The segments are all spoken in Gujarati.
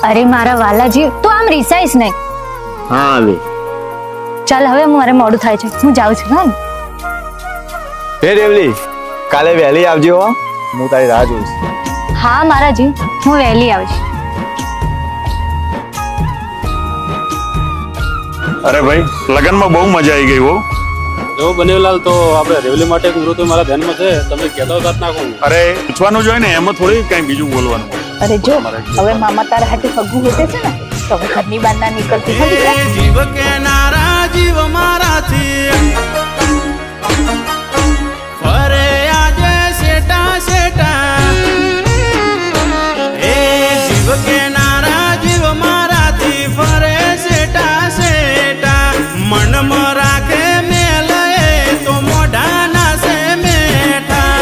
અરે મારા વાલાજી, તું આમ રિસાઈસ નહીં. હા હવે ચાલ હવે મારે મોડું થાય છે, હું જાઉં છું. હા હે રેવલી, કાલે વહેલી આવજો હો, હું તારી રાહ જોઈશ. હા મારાજી, હું વહેલી આવીશ. અરે ભાઈ, લગનમાં બહુ મજા આવી ગઈ હો. એવો બનેલાલ, તો આપણે રેવલી માટે એક મૃત્યુ મારા ધ્યાનમાં છે, તમે કહેતા વાત નાખો. અરે પૂછવાનું જોઈએ ને, એમાં થોડી કઈ બીજું બોલવાનું. અરે જો હવે મામા તારા હાથે ફગુ હોતે છે ને, તો હવે ઘરની બહાર ના નીકળતી નથી. જીવ કે નારા જીવ મારાથી ફરે આજે સેટા સેટા. એ જીવ કે નારા જીવ મારાથી ફરે સેટા સેટા. મનમાં રાખે મેલ તો મોઢા ના સે મેઠા.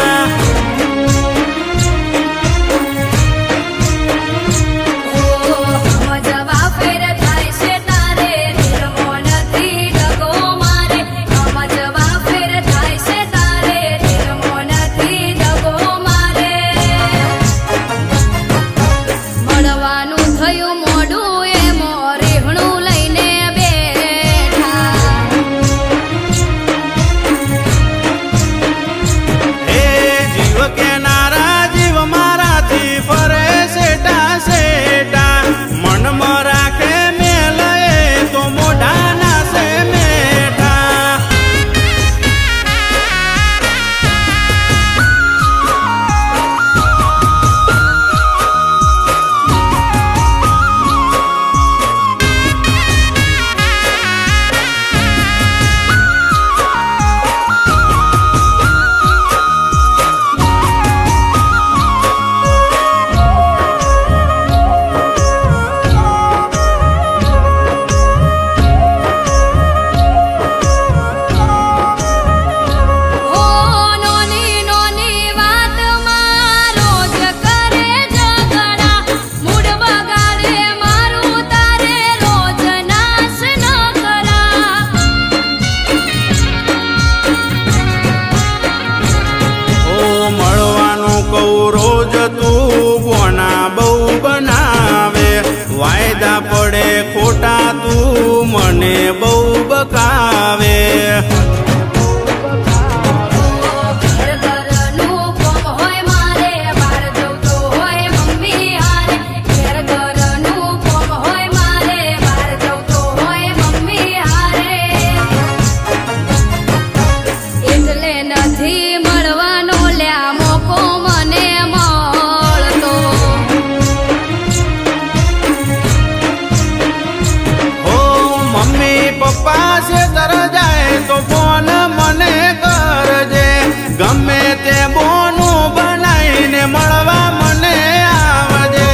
વાયદા પડે ખોટા, તું મને બહુ બકાવે. પપ્પા છે તર જાય તો ફોન મને કરજે. ગમે તે બોનું બનાવીને મળવા મને આવજે.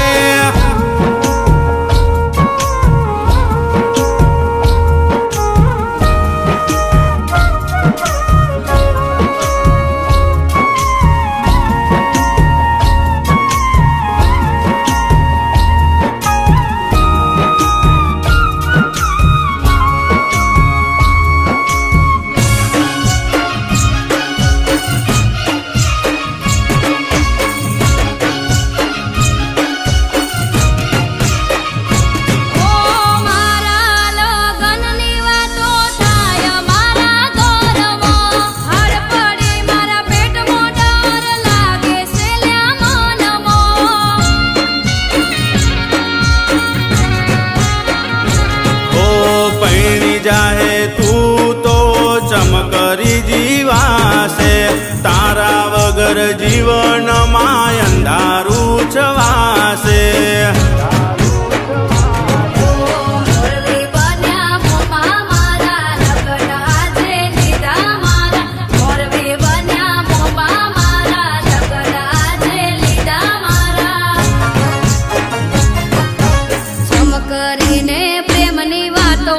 જાહે તું તો ચમકરી જીવાશે. તારા વગર જીવનમાં અંધારું છવાશે. કરીને પ્રેમની વાતો